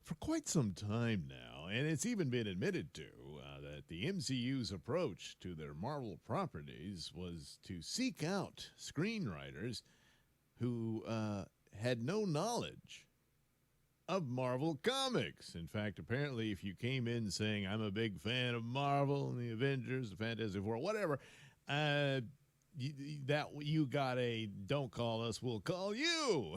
for quite some time now, and it's even been admitted to that the MCU's approach to their Marvel properties was to seek out screenwriters who had no knowledge of Marvel Comics. In fact, apparently, if you came in saying, I'm a big fan of Marvel and the Avengers, the Fantastic Four, whatever, uh, you got a don't call us, we'll call you.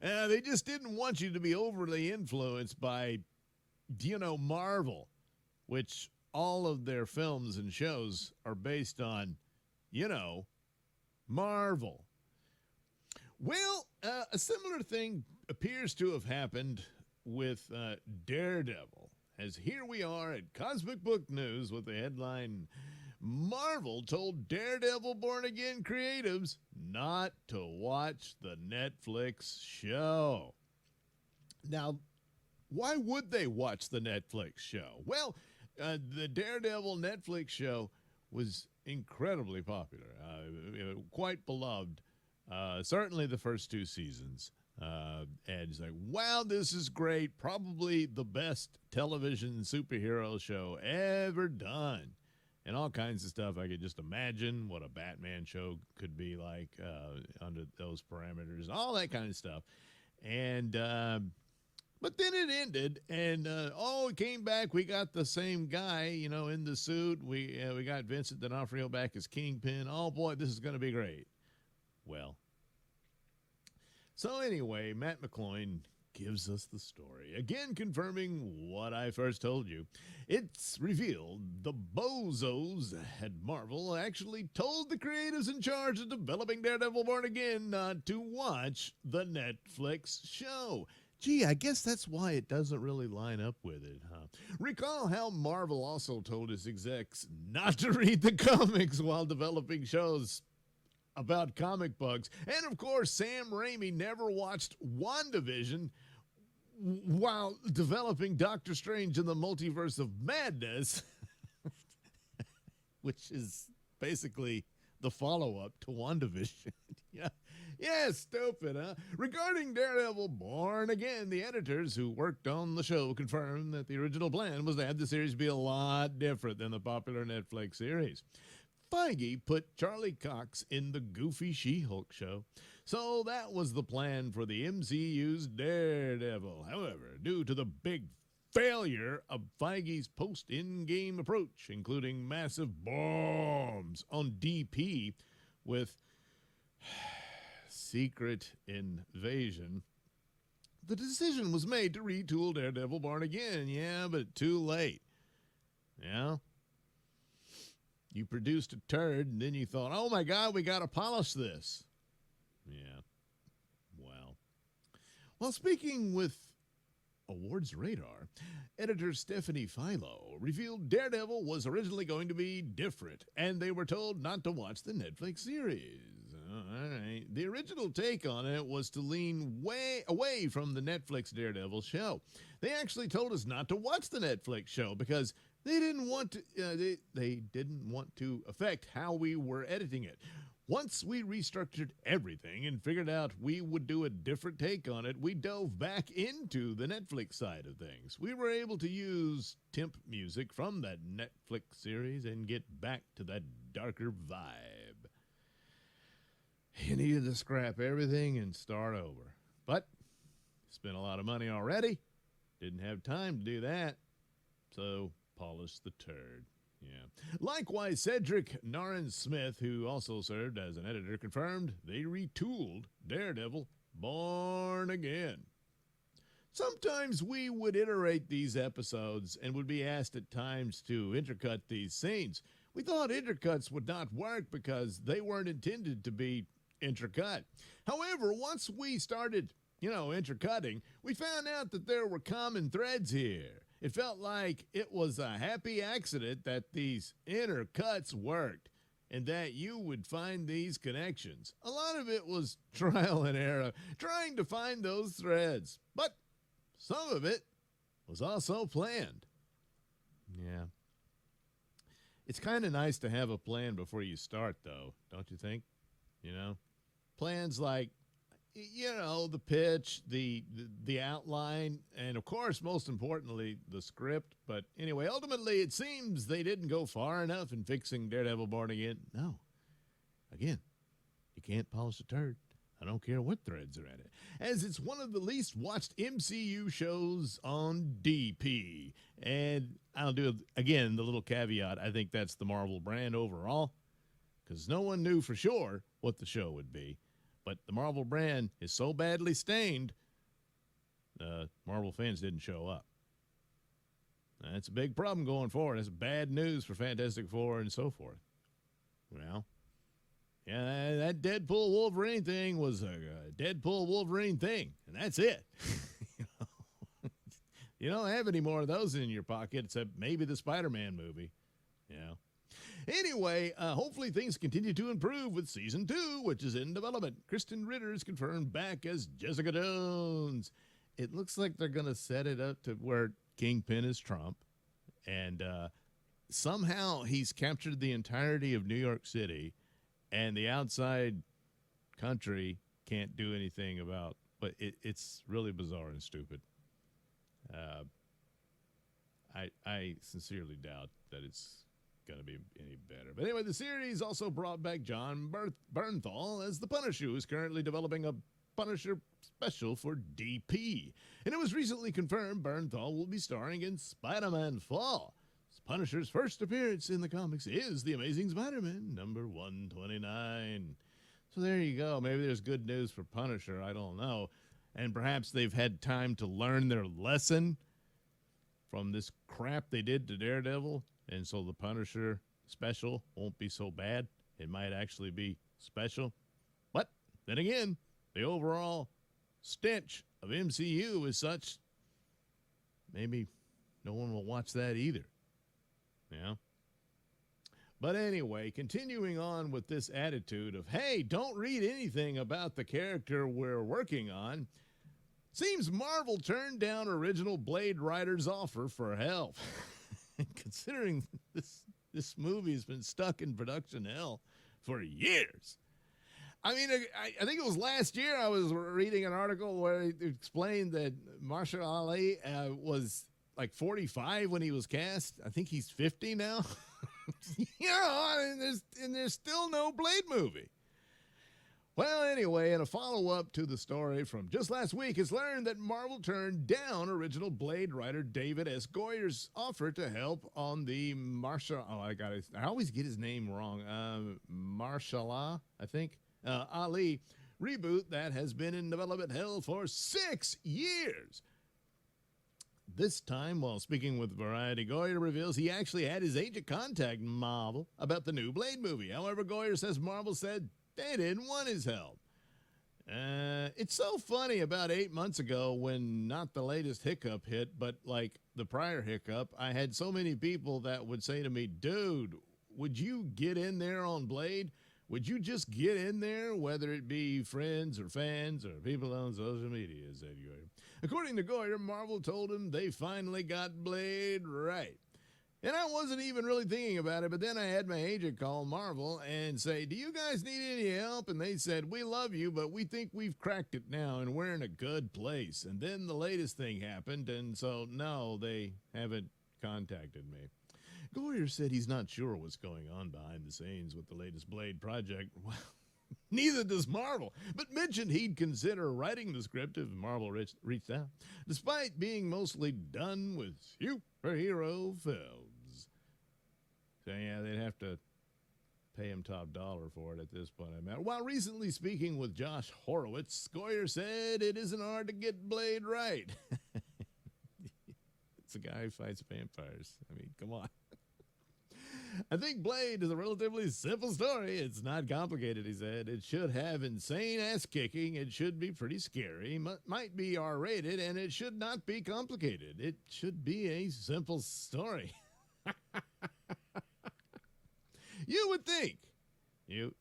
They just didn't want you to be overly influenced by, Marvel, which all of their films and shows are based on, Marvel. Well, a similar thing appears to have happened with Daredevil, as here we are at Cosmic Book News with the headline, Marvel told Daredevil Born Again creatives not to watch the Netflix show. Now, why would they watch the Netflix show? Well, the Daredevil Netflix show was incredibly popular, quite beloved. Certainly the first two seasons. And it's like, wow, this is great. Probably the best television superhero show ever done. And all kinds of stuff. I could just imagine what a Batman show could be like under those parameters. All that kind of stuff. And, but then it ended. And, it came back. We got the same guy, in the suit. We got Vincent D'Onofrio back as Kingpin. Oh, boy, this is going to be great. Well, so anyway, Matt McCloyne gives us the story, again confirming what I first told you. It's revealed the bozos at Marvel actually told the creatives in charge of developing Daredevil Born Again not to watch the Netflix show. Gee, I guess that's why it doesn't really line up with it, huh? Recall how Marvel also told its execs not to read the comics while developing shows about comic books. And of course, Sam Raimi never watched WandaVision while developing Doctor Strange in the Multiverse of Madness, which is basically the follow-up to WandaVision. Yeah, stupid, huh? Regarding Daredevil Born Again, the editors who worked on the show confirmed that the original plan was to have the series be a lot different than the popular Netflix series. Feige put Charlie Cox in the goofy She-Hulk show, so that was the plan for the MCU's Daredevil. However, due to the big failure of Feige's post-in-game approach, including massive bombs on DP with Secret Invasion, the decision was made to retool Daredevil Born Again. Yeah, but too late. Yeah? You produced a turd, and then you thought, oh, my God, we got to polish this. Yeah. Well, speaking with Awards Radar, editor Stephanie Philo revealed Daredevil was originally going to be different, and they were told not to watch the Netflix series. All right. The original take on it was to lean way away from the Netflix Daredevil show. They actually told us not to watch the Netflix show because they didn't want to. They didn't want to affect how we were editing it. Once we restructured everything and figured out we would do a different take on it, we dove back into the Netflix side of things. We were able to use temp music from that Netflix series and get back to that darker vibe. You needed to scrap everything and start over. But spent a lot of money already. Didn't have time to do that. So polish the turd. Yeah. Likewise, Cedric Naran-Smith, who also served as an editor, confirmed they retooled Daredevil Born Again. Sometimes we would iterate these episodes and would be asked at times to intercut these scenes. We thought intercuts would not work because they weren't intended to be intercut. However, once we started, intercutting, we found out that there were common threads here. It felt like it was a happy accident that these intercuts worked and that you would find these connections. A lot of it was trial and error, trying to find those threads. But some of it was also planned. Yeah. It's kind of nice to have a plan before you start, though, don't you think? Plans like, the pitch, the outline, and of course, most importantly, the script. But anyway, ultimately, it seems they didn't go far enough in fixing Daredevil Born Again. No. Again, you can't polish a turd. I don't care what threads are at it, as it's one of the least watched MCU shows on DP. And I'll do, again, the little caveat. I think that's the Marvel brand overall, because no one knew for sure what the show would be. But the Marvel brand is so badly stained, Marvel fans didn't show up. That's a big problem going forward. That's bad news for Fantastic Four and so forth. Well, yeah, that Deadpool Wolverine thing was a Deadpool Wolverine thing, and that's it. You don't have any more of those in your pocket except maybe the Spider-Man movie. Anyway, hopefully things continue to improve with Season 2, which is in development. Kristen Ritter is confirmed back as Jessica Jones. It looks like they're going to set it up to where Kingpin is Trump, and somehow he's captured the entirety of New York City, and the outside country can't do anything about, but it's really bizarre and stupid. I sincerely doubt that it's going to be any better. But anyway, the series also brought back John Bernthal as the Punisher, who is currently developing a Punisher special for DP. And it was recently confirmed Bernthal will be starring in Spider-Man 4. Punisher's first appearance in the comics is The Amazing Spider-Man, number 129. So there you go. Maybe there's good news for Punisher. I don't know. And perhaps they've had time to learn their lesson from this crap they did to Daredevil. And so the Punisher special won't be so bad. It might actually be special. But then again, the overall stench of MCU is such, maybe no one will watch that either. Yeah. But anyway, continuing on with this attitude of, hey, don't read anything about the character we're working on, seems Marvel turned down original Blade Writer's offer for help. Considering this movie has been stuck in production hell for years. I mean, I think it was last year I was reading an article where it explained that Marshall Ali was like 45 when he was cast. I think he's 50 now. And there's still no Blade movie. Well, anyway, in a follow-up to the story from just last week, it's learned that Marvel turned down original Blade writer David S. Goyer's offer to help on the I always get his name wrong. Marshala, I think. Ali reboot that has been in development hell for 6 years. This time, while speaking with Variety, Goyer reveals he actually had his agent contact Marvel about the new Blade movie. However, Goyer says Marvel said they didn't want his help. It's so funny. About 8 months ago, when not the latest hiccup hit, but like the prior hiccup, I had so many people that would say to me, dude, would you get in there on Blade? Would you just get in there, whether it be friends or fans or people on social media, said Goyer. According to Goyer, Marvel told him they finally got Blade right. And I wasn't even really thinking about it, but then I had my agent call Marvel and say, do you guys need any help? And they said, we love you, but we think we've cracked it now and we're in a good place. And then the latest thing happened, and so no, they haven't contacted me. Goyer said he's not sure what's going on behind the scenes with the latest Blade project. Well, neither does Marvel, but mentioned he'd consider writing the script if Marvel reached out, despite being mostly done with superhero films. So yeah, they'd have to pay him top dollar for it at this point. While recently speaking with Josh Horowitz, Goyer said it isn't hard to get Blade right. It's a guy who fights vampires. I mean, come on. I think Blade is a relatively simple story. It's not complicated, he said. It should have insane ass-kicking. It should be pretty scary. Might be R-rated, and it should not be complicated. It should be a simple story. You would think. You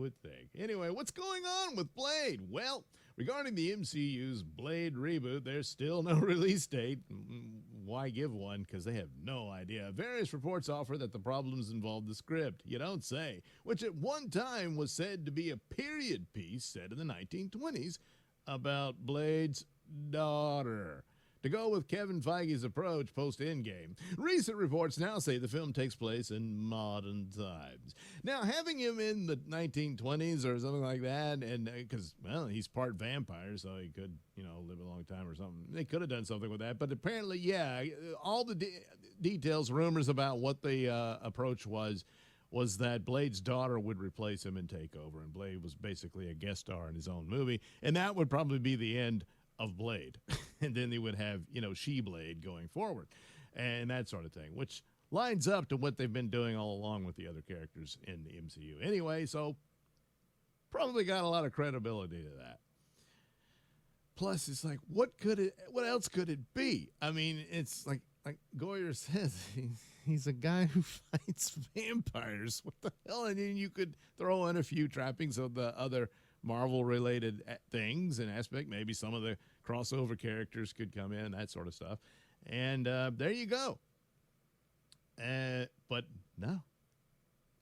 would think. Anyway, what's going on with Blade? Well, regarding the MCU's Blade reboot, there's still no release date. Why give one? Because they have no idea. Various reports offer that the problems involve the script, you don't say, which at one time was said to be a period piece set in the 1920s, about Blade's daughter. To go with Kevin Feige's approach post-Endgame, recent reports now say the film takes place in modern times. Now, having him in the 1920s or something like that, and because, well, he's part vampire, so he could, live a long time or something. They could have done something with that, but apparently, yeah, all the details, rumors about what the approach was that Blade's daughter would replace him and take over, and Blade was basically a guest star in his own movie, and that would probably be the end of Blade. And then they would have, She-Blade going forward and that sort of thing, which lines up to what they've been doing all along with the other characters in the MCU. Anyway, so probably got a lot of credibility to that. Plus, it's like, what else could it be? I mean, it's like Goyer says, he's a guy who fights vampires. What the hell? And then you could throw in a few trappings of the other Marvel-related things and aspect. Maybe some of the crossover characters could come in, that sort of stuff. And there you go. But no,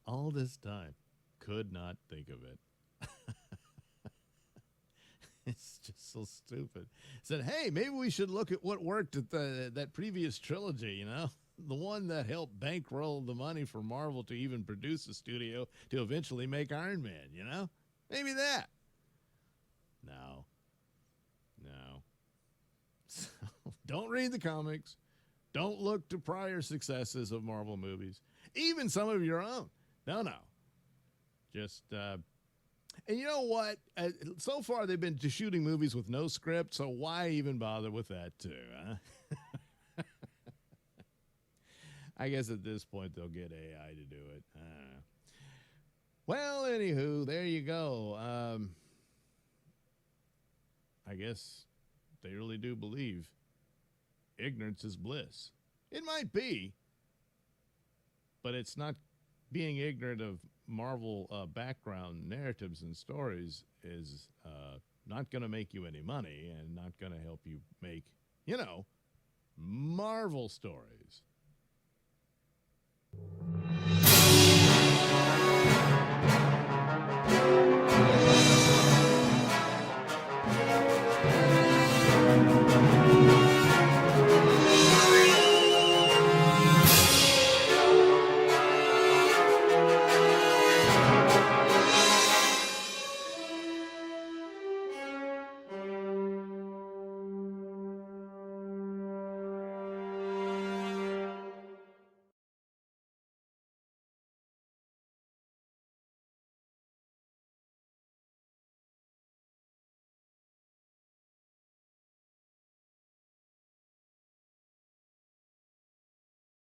all this time, could not think of it. It's just so stupid. Said, hey, maybe we should look at what worked at that previous trilogy, the one that helped bankroll the money for Marvel to even produce a studio to eventually make Iron Man, Maybe that. No. So, don't read the comics. Don't look to prior successes of Marvel movies, even some of your own. No. Just, and you know what? So far, they've been shooting movies with no script, so why even bother with that, too, huh? I guess at this point, they'll get AI to do it. Well, anywho, there you go. I guess they really do believe ignorance is bliss. It might be, but it's not. Being ignorant of Marvel background narratives and stories is not going to make you any money and not going to help you make, Marvel stories.